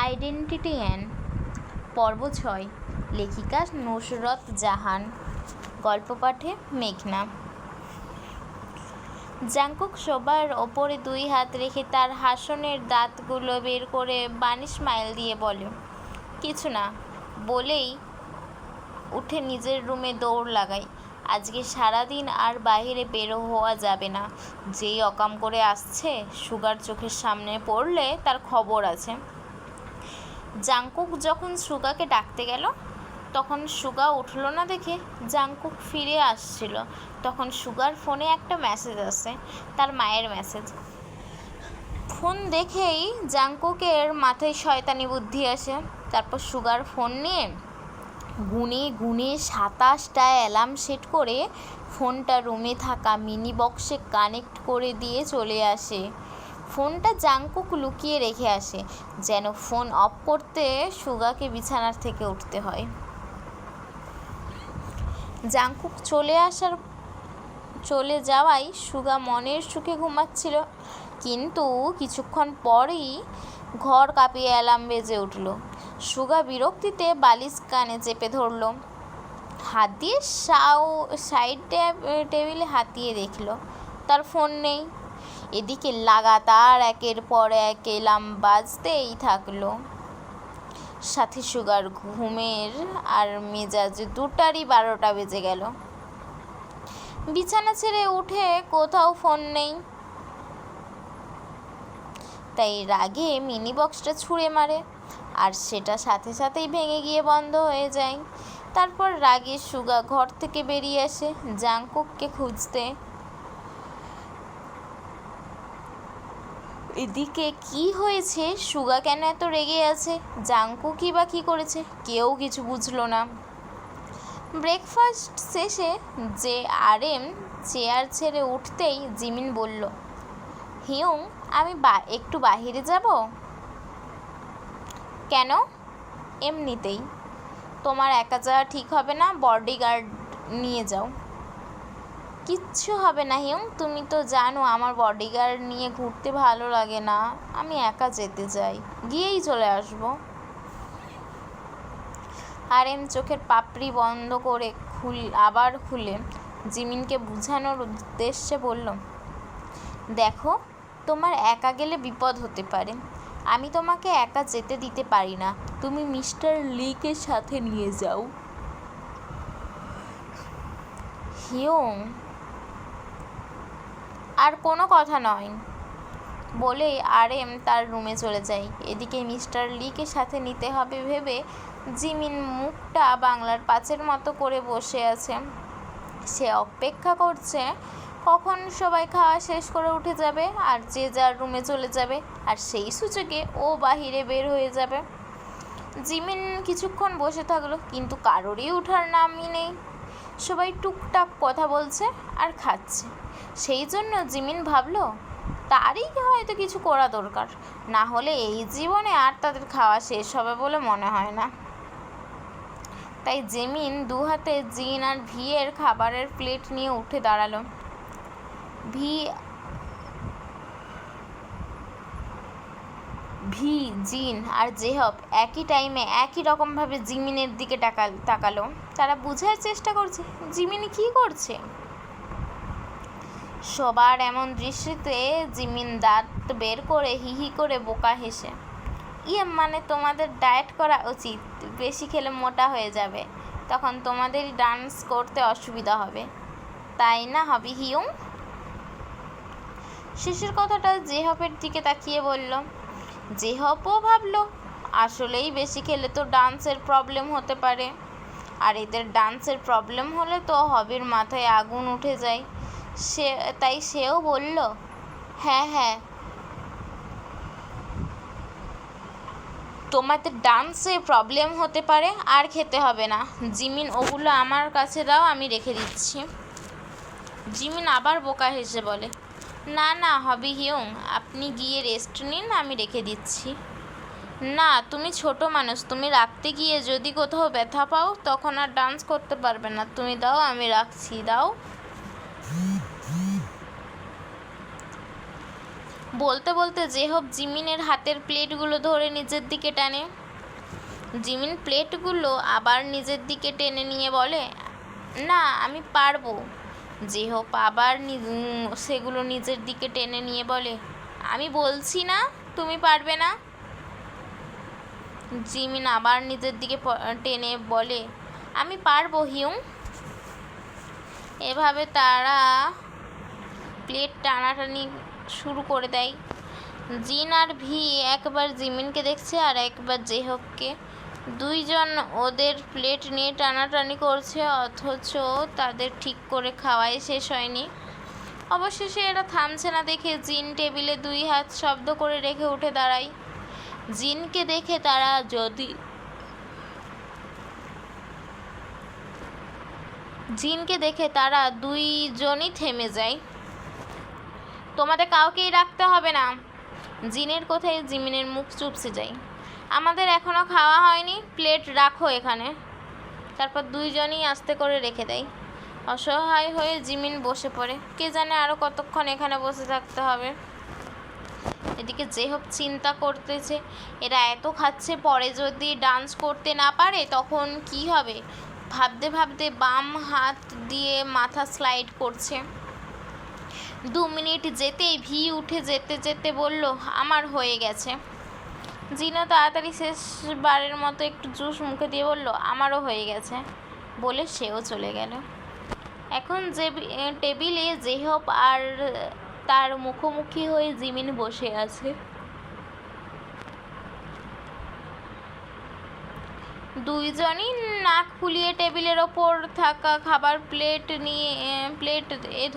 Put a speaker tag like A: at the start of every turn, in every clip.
A: Identity an পর্ব 6 লেখিকা নুসরত জাহান গল্প পাঠে মেঘনা। জাংকুক সবার ওপরে 2 হাত রেখে তার হাসনের দাঁতগুলো বের করে বানি স্মাইল দিয়ে বলে, কিছু না বলেই উঠে নিজের রুমে দৌড় লাগাই। আজকে সারাদিন আর বাইরে বেরো হওয়া যাবে না। যেই অকাম করে আসছে সুগার চোখের সামনে পড়লে তার খবর আছে। জাংকুক যখন সুগাকে ডাকতে গেল তখন সুগা উঠল না দেখে জাংকুক ফিরে আসছিল। তখন সুগার ফোনে একটা মেসেজ আসে, তার মায়ের মেসেজ। ফোন দেখেই জাংকুকের মাথায় শয়তানি বুদ্ধি আসে। তারপর সুগার ফোন নিয়ে গুনে 27টা অ্যালার্ম সেট করে ফোনটা রুমে থাকা মিনি বক্সে কানেক্ট করে দিয়ে চলে আসে। ফোনটা জাংকুক লুকিয়ে রেখে আসে, যেন ফোন অফ করতে সুগাকে বিছানার থেকে উঠতে হয়। জাংকুক চলে যাওয়ায় সুগা মনের সুখে ঘুমাচ্ছিল, কিন্তু কিছুক্ষণ পরেই ঘর কাঁপিয়ে অ্যালার্ম বেজে উঠল। সুগা বিরক্তিতে বালিশ কানে চেপে ধরল, হাত দিয়ে সাইড টেবিলে হাতিয়ে দেখল তার ফোন নেই। এদিকে লাগাতার একের পর এক অ্যালার্ম বাজতেই থাকলো, সাথে সুগার ঘুমের আর মেজাজ দুটারই 12টা বেজে গেল। বিছানা ছেড়ে উঠে কোথাও ফোন নেই, তাই রাগে মিনি বক্সটা ছুঁড়ে মারে, আর সেটা সাথে সাথেই ভেঙে গিয়ে বন্ধ হয়ে যায়। তারপর রাগে সুগা ঘর থেকে বেরিয়ে আসে জাংকুককে খুঁজতে। এদিকে কি হয়েছে, সুগা কেন এত রেগে আছে, জাংকুকই বা কী করেছে, কেউ কিছু বুঝলো না। ব্রেকফাস্ট শেষে যে আরএম চেয়ার ছেড়ে উঠতেই জিমিন বলল, হিউং আমি একটু বাহিরে যাব। কেন? এমনিতেই। তোমার একা যাওয়া ঠিক হবে না, বডিগার্ড নিয়ে যাও। কিচ্ছু হবে না হিউং, তুমি তো জানো আমার বডিগার্ড নিয়ে ঘুরতে ভালো লাগে না, আমি একা যেতে চাই, গিয়েই চলে আসবো। আরএম চোখের পাপড়ি বন্ধ করে আবার খুলে জিমিনকে বোঝানোর উদ্দেশ্যে বলল, দেখো তোমার একা গেলে বিপদ হতে পারে, আমি তোমাকে একা যেতে দিতে পারি না, তুমি মিস্টার লিকে সাথে নিয়ে যাও। হিউং আর কোনো কথা নয় বলে আরএম তার রুমে চলে যায়। এদিকে মিস্টার লিকে সাথে নিতে হবে ভেবে জিমিন মুখটা বাংলার পাঁচের মতো করে বসে আছে। সে অপেক্ষা করছে কখন সবাই খাওয়া শেষ করে উঠে যাবে আর যে যার রুমে চলে যাবে, আর সেই সুযোগে ও বাহিরে বের হয়ে যাবে। জিমিন কিছুক্ষণ বসে থাকলো, কিন্তু কারোরই ওঠার নামই নেই। সবাই টুকটাক কথা বলছে আর খাচ্ছে। সেই জন্য জিমিন ভাবলো তারই হয়তো কিছু করা দরকার, না হলে এই জীবনে আর তাদের খাওয়া শেষ হবে বলে মনে হয় না। তাই জিমিন 2 হাতে জিন আর ভিয়ের খাবারের প্লেট নিয়ে উঠে দাঁড়ালো। জিন আর জেহব একই টাইমে একই রকমভাবে জিমিনের দিকে তাকালো। তারা বোঝার চেষ্টা করছে জিমিনি কী করছে। সবার এমন দৃশ্যতে জিমিন দাঁত বের করে হিহি করে বোকা হেসে, মানে তোমাদের ডায়েট করা উচিত, বেশি খেলে মোটা হয়ে যাবে, তখন তোমাদেরই ডান্স করতে অসুবিধা হবে, তাই না হবি হিউং? শেষের কথাটা জেহবের দিকে তাকিয়ে বলল। জেহবও ভাবলো আসলেই বেশি খেলে তো ডান্সের প্রবলেম হতে পারে, আর এদের ডান্সের প্রবলেম হলে তো হবির মাথায় আগুন উঠে যায়। তাই সেও বলল, হ্যাঁ তোমাদের ডান্সে প্রবলেম হতে পারে, আর খেতে হবে না। জিমিন ওগুলো আমার কাছে দাও, আমি রেখে দিচ্ছি। জিমিন আবার বোকা হেসে বলে, না হবি হিউং, আপনি গিয়ে রেস্ট নিন, আমি রেখে দিচ্ছি। না তুমি ছোট মানুষ, তুমি রাখতে গিয়ে যদি কোথাও ব্যথা পাও তখন আর ডান্স করতে পারবে না, তুমি দাও, আমি রাখছি, দাও। বলতে বলতে জেহব জিমিনের হাতের প্লেটগুলো ধরে নিজের দিকে টানে। জিমিন প্লেটগুলো আবার নিজের দিকে টেনে নিয়ে বলে, না আমি পারবো। জেহব আবার সেগুলো নিজের দিকে টেনে নিয়ে বলে, আমি বলছি না তুমি পারবে না। জিমিন আবার নিজের দিকে টেনে বলে, আমি পারবো হিউং। এভাবে তারা প্লেট টানাটানি শুরু করে দেয়। জিন আর ভি একবার জিমিনকে দেখছে আর একবার জেহবকে। দুইজন ওদের প্লেট নিয়ে টানাটানি করছে, অথচ তাদের ঠিক করে খাওয়াই শেষ হয়নি। অবশেষে এরা থামছে না দেখে জিন টেবিলে 2 হাত শব্দ করে রেখে উঠে দাঁড়ায়। জিনকে দেখে তারা দুইজনই থেমে যায়। তোমাদের কাউকেই রাখতে হবে না। জিনের কথায় জিমিনের মুখ চুপসে যায়। আমাদের এখনো খাওয়া হয়নি, প্লেট রাখো এখানে। তারপর দুইজনই আস্তে করে রেখে দেয়। অসহায় হয়ে জিমিন বসে পড়ে। কে জানে আরও কতক্ষণ এখানে বসে থাকতে হবে। এদিকে জেহব চিন্তা করতেছে, এরা এত খাচ্ছে, পরে যদি ডান্স করতে না পারে তখন কি হবে। ভাবতে ভাবতে বাম হাত দিয়ে মাথা স্লাইড করছে। 2 মিনিট যেতেই ভি উঠে যেতে যেতে বলল, আমার হয়ে গেছে। জিনা তাড়াতাড়ি শেষবারের মতো একটু জুস মুখে দিয়ে বলল, আমারও হয়ে গেছে, বলে সেও চলে গেল। এখন টেবিলে জেহব আর তার মুখোমুখি হয়ে জিমিন বসে আছে। দুইজনই নাক ফুলিয়ে টেবিলের ওপর থাকা খাবার প্লেট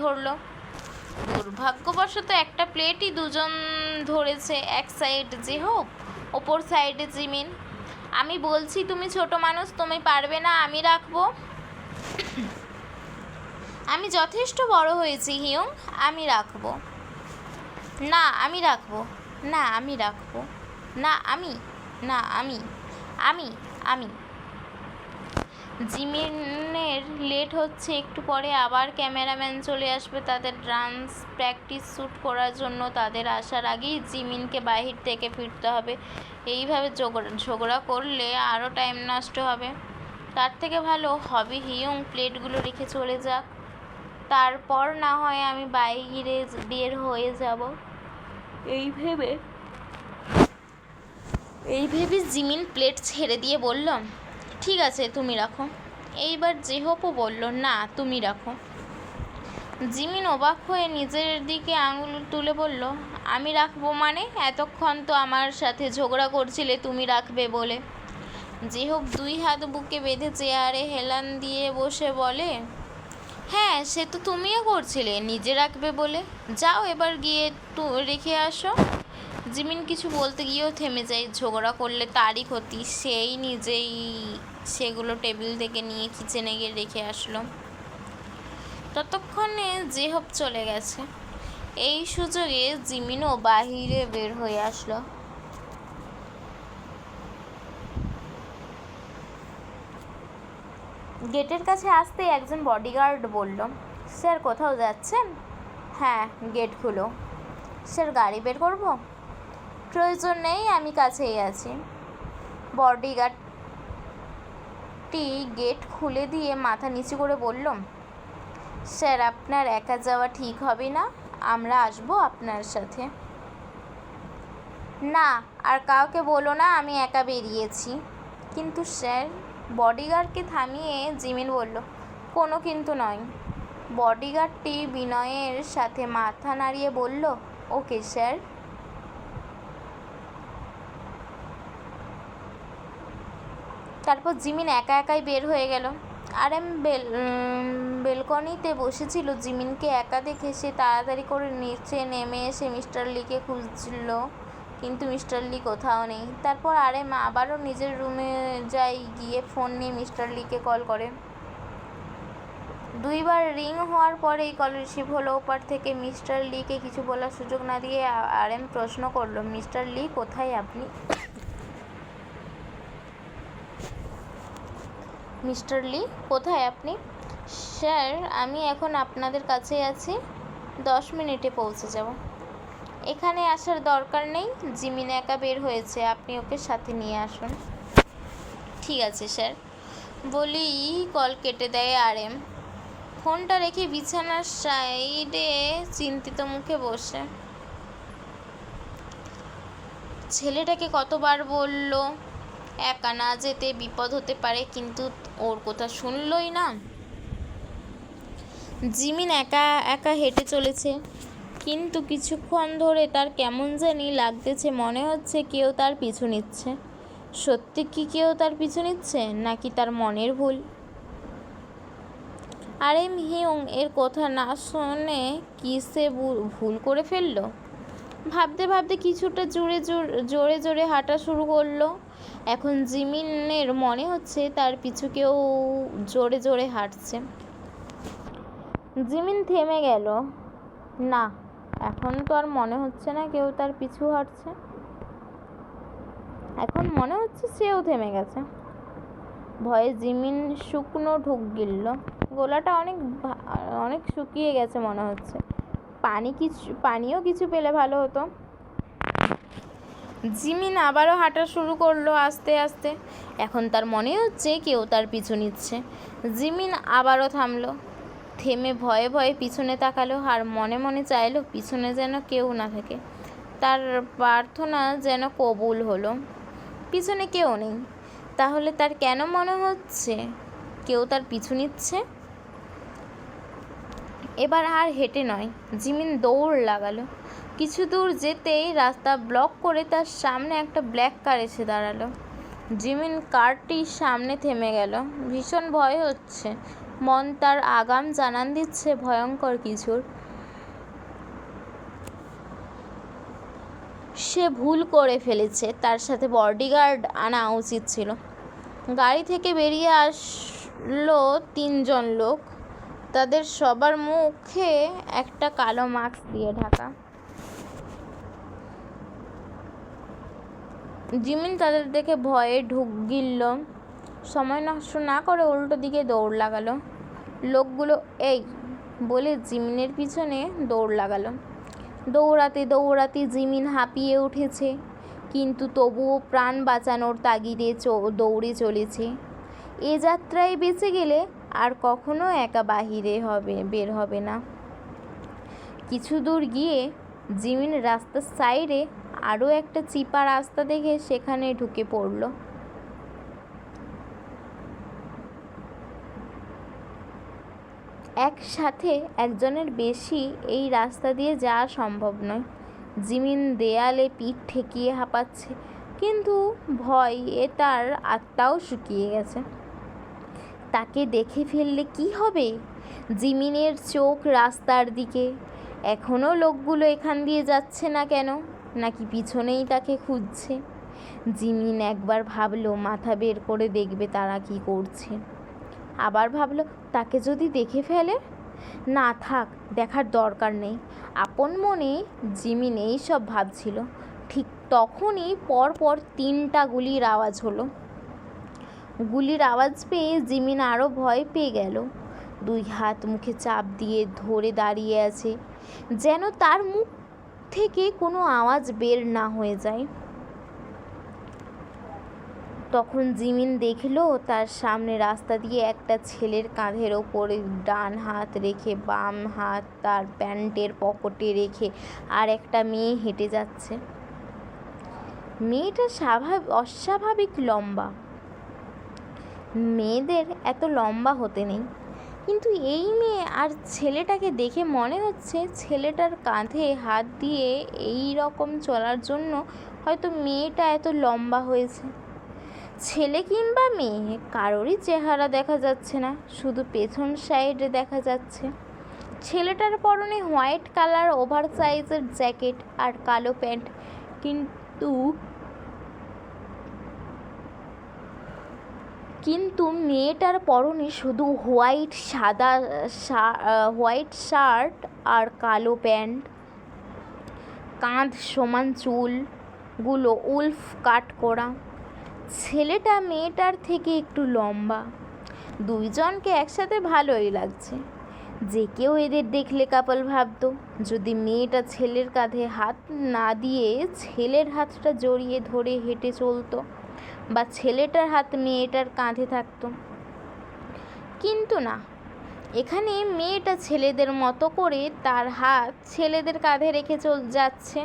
A: ধরলো। দুর্ভাগ্যবশত একটা প্লেটই দুজন ধরেছে। এক সাইড জেহব, ওপর সাইডে জিমিন। আমি বলছি তুমি ছোট মানুষ, তুমি পারবে না, আমি রাখবো। আমি যথেষ্ট বড় হয়েছি হিউং, আমি রাখবো। না আমি রাখবো। না আমি রাখবো। না আমি। না আমি। আমি আমি জিমিনের লেট হচ্ছে, একটু পরে আবার ক্যামেরাম্যান চলে আসবে তাদের ডান্স প্র্যাকটিস শ্যুট করার জন্য। তাদের আসার আগেই জিমিনকে বাহির থেকে ফিরতে হবে। এইভাবে ঝগড়া করলে আরও টাইম নষ্ট হবে। তার থেকে ভালো হবে হিউং প্লেটগুলো রেখে চলে যাক, তারপর না হয় আমি বাইরে বের হয়ে যাব। এই ভেবে জিমিন প্লেট ছেড়ে দিয়ে বলল, ঠিক আছে তুমি রাখো। এইবার জেহবও বলল, না তুমি রাখো। জিমিন অবাক হয়ে নিজের দিকে আঙুল তুলে বলল, আমি রাখবো মানে? এতক্ষণ তো আমার সাথে ঝগড়া করছিলে তুমি রাখবে বলে। জেহব 2 হাত বুকে বেঁধে চেয়ারে হেলান দিয়ে বসে বলে, হ্যাঁ সে তো তুমিও করছিলে নিজে রাখবে বলে। যাও এবার গিয়ে রেখে আসো। জিমিন কিছু বলতে গিয়েও থেমে যায়। ঝগড়া করলে তারই ক্ষতি। সেই নিজেই সেগুলো টেবিল থেকে নিয়ে কিচেনে গিয়ে রেখে আসলো। ততক্ষণে জেহব চলে গেছে। এই সুযোগে জিমিনও বাহিরে বের হয়ে আসলো। গেটের কাছে আসতেই একজন বডিগার্ড বলল, স্যার কোথাও যাচ্ছেন? হ্যাঁ গেট খুলো। স্যার গাড়ি বের করব? প্রয়োজন নেই, আমি কাছেই আছি। বডিগার্ডটি গেট খুলে দিয়ে মাথা নিচু করে বলল, স্যার আপনার একা যাওয়া ঠিক হবে না, আমরা আসবো আপনার সাথে। না আর কাউকে বলো না আমি একা বেরিয়েছি। কিন্তু স্যার। বডিগার্ডকে থামিয়ে জিমিন বলল, কোনো কিন্তু নয়। বডিগার্ডটি বিনয়ের সাথে মাথা নাড়িয়ে বলল, ওকে স্যার। তারপর জিমিন একা একাই বের হয়ে গেল। আরএম বেলকনিতে বসেছিল। জিমিনকে একা দেখে সে তাড়াতাড়ি করে নিচে নেমে এসে মিস্টার লিকে খুঁজল, কিন্তু মিস্টার লি কোথাও নেই। তারপর আরএম আবারও নিজের রুমে গিয়ে ফোন নিয়ে মিস্টার লিকে কল করে। 2 বার রিং হওয়ার পরেই কল রিসিভ হলো। ওপার থেকে মিস্টার লিকে কিছু বলার সুযোগ না দিয়ে আরএম প্রশ্ন করলো, মিস্টার লি কোথায় আপনি? মিস্টার লি কোথায় আপনি? স্যার আমি এখন আপনাদের কাছেই আছি, 10 মিনিটে পৌঁছে যাব। এখানে আসার দরকার নেই, জিমিন একা বের হয়েছে, আপনি ওকে সাথে নিয়ে আসুন। ঠিক আছে স্যার বলেই কল কেটে দেয় RM। ফোনটা রেখে বিছানার সাইডে চিন্তিত মুখে বসে। ছেলেটাকে কতবার বলল একা না যেতে, বিপদ হতে পারে, কিন্তু ওর কথা শুনলই না। জিমিন একা একা হেঁটে চলেছে, কিন্তু কিছুক্ষণ ধরে তার কেমন জানি লাগতেছে, মনে হচ্ছে কেউ তার পিছু নিচ্ছে। সত্যি কি কেউ তার পিছু নিচ্ছে, নাকি তার মনের ভুল? RM হিউং এর কথা না শুনে কি সে ভুল করে ফেললো? ভাবতে ভাবতে কিছুটা জোরে জোরে হাঁটা শুরু করলো। এখন জিমিনের মনে হচ্ছে তার পিছু কেউ জোরে জোরে হাঁটছে। জিমিন থেমে গেল। না, এখন তো আর মনে হচ্ছে না কেউ তার পিছু হাঁটছে। এখন মনে হচ্ছে সেও থেমে গেছে। ভয়ে জিমিন শুকনো ঢুক গিলল। গলাটা অনেক শুকিয়ে গেছে মনে হচ্ছে। পানিও কিছু পেলে ভালো হতো। জিমিন আবারও হাঁটা শুরু করলো আস্তে আস্তে। এখন তার মনে হচ্ছে কেউ তার পিছু নিচ্ছে। জিমিন আবারও থামলো। থেমে ভয়ে ভয়ে পিছনে তাকালো, আর মনে মনে চাইলো পিছনে যেন কেউ না থাকে। তার প্রার্থনা যেন কবুল হলো। পিছনে কেউ নেই। তাহলে তার কেন মনে হচ্ছে কেউ তার পিছু নিচ্ছে? এবার আর হেঁটে নয়, জিমিন দৌড় লাগালো। কিছু দূর যেতেই রাস্তা ব্লক করে তার সামনে একটা ব্ল্যাক কার এসে দাঁড়ালো। জিমিন কারটির সামনে থেমে গেল। ভীষণ ভয় হচ্ছে, মন তার আগাম জানান দিচ্ছে ভয়ঙ্কর কিছুর। সে ভুল করে ফেলেছে, তার সাথে বডিগার্ড আনা উচিত ছিল। গাড়ি থেকে বেরিয়ে আসলো 3 জন লোক। তাদের সবার মুখে একটা কালো মাস্ক দিয়ে ঢাকা। জিমিন তাদের দেখে ভয়ে ঢুক গিলল। সময় নষ্ট না করে উল্টো দিকে দৌড় লাগালো। লোকগুলো এই বলে জিমিনের পিছনে দৌড় লাগালো। দৌড়াতে দৌড়াতে জিমিন হাঁপিয়ে উঠেছে, কিন্তু তবুও প্রাণ বাঁচানোর তাগিদে দৌড়ে চলেছে। এ যাত্রায় বেঁচে গেলে আর কখনো একা বের হবে না। কিছু দূর গিয়ে জিমিন রাস্তার সাইডে আরও একটা চিপা রাস্তা দেখে সেখানে ঢুকে পড়ল। একসাথে একজনের বেশি এই রাস্তা দিয়ে যাওয়া সম্ভব নয়। জিমিন দেয়ালে পিঠ ঠেকিয়ে হাঁপাচ্ছে, কিন্তু ভয়ে তার আত্মাও শুকিয়ে গেছে। তাকে দেখে ফেললে কি হবে? জিমিনের চোখ রাস্তার দিকে। এখনও লোকগুলো এখান দিয়ে যাচ্ছে না কেন? নাকি পিছনেই তাকে খুঁজছে? জিমিন একবার ভাবলো মাথা বের করে দেখবে তারা কি করছে। আবার ভাবলো তাকে যদি দেখে ফেলে? না থাক, দেখার দরকার নেই। আপন মনে জিমিন এই সব ভাবছিল। ঠিক তখনই পরপর 3টা গুলির আওয়াজ হলো। গুলির আওয়াজ পেয়ে জিমিন আরও ভয় পেয়ে গেল। 2 হাত মুখে চাপ দিয়ে ধরে দাঁড়িয়ে আছে, যেন তার মুখ থেকে কোনো আওয়াজ বের না হয়ে যায়। তখন জিমিন দেখলো তার সামনে রাস্তা দিয়ে একটা ছেলের কাঁধের ওপরে ডান হাত রেখে বাম হাত তার প্যান্টের পকেটে রেখে আর একটা মেয়ে হেঁটে যাচ্ছে। মেয়েটা অস্বাভাবিক লম্বা। মেয়েদের এত লম্বা হতে নেই, কিন্তু এই মেয়ে আর ছেলেটাকে দেখে মনে হচ্ছে ছেলেটার কাঁধে হাত দিয়ে এই রকম চলার জন্য হয়তো মেয়েটা এত লম্বা হয়েছে। ছেলে কিংবা মেয়ে কারোরই চেহারা দেখা যাচ্ছে না, শুধু পেছন সাইডে দেখা যাচ্ছে। ছেলেটার পরনে হোয়াইট কালার ওভার সাইজের জ্যাকেট আর কালো প্যান্ট, কিন্তু মেয়েটার পরনে শুধু হোয়াইট শার্ট আর কালো প্যান্ট। কাঁধ সমান চুলগুলো উলফ কাট করা। ছেলেটা মেয়েটার থেকে একটু লম্বা। 2 জনকে একসাথে ভালোই লাগছে। যে কেউ এদের দেখলে কাপাল ভাবত, যদি মেয়েটা ছেলের কাঁধে হাত না দিয়ে ছেলের হাতটা জড়িয়ে ধরে হেঁটে চলতো, বা ছেলেটার হাত মেয়েটার কাঁধে থাকতো। কিন্তু না, এখানে মেয়েটা ছেলেদের মতো করে তার হাত ছেলেদের কাঁধে রেখে যাচ্ছে।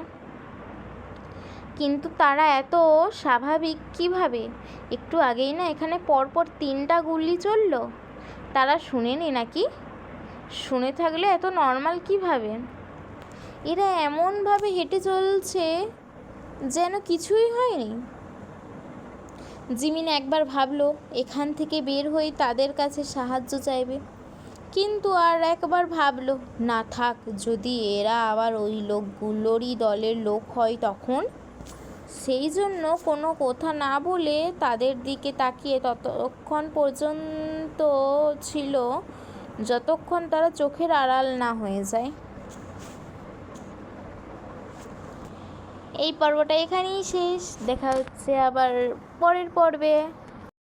A: কিন্তু তারা এত স্বাভাবিক কিভাবে? একটু আগেই না এখানে পরপর 3টা গুলি চলল। তারা শুনেনি নাকি? শুনে থাকলে এত নর্মাল কিভাবে? এরা এমনভাবে হেঁটে চলছে যেন কিছুই হয়নি। জিমিন একবার ভাবলো এখান থেকে বের হয়ে তাদের কাছে সাহায্য চাইবে, কিন্তু আর একবার ভাবলো না থাক, যদি এরা আবার ওই লোকগুলোরই দলের লোক হয় তখন। সেই জন্য কোনো কথা না বলে তাদের দিকে তাকিয়ে ততক্ষণ পর্যন্ত ছিল যতক্ষণ তারা চোখের আড়াল না হয়ে যায়। এই পর্বটা এখানেই শেষ। দেখা হচ্ছে আবার পরের পর্বে।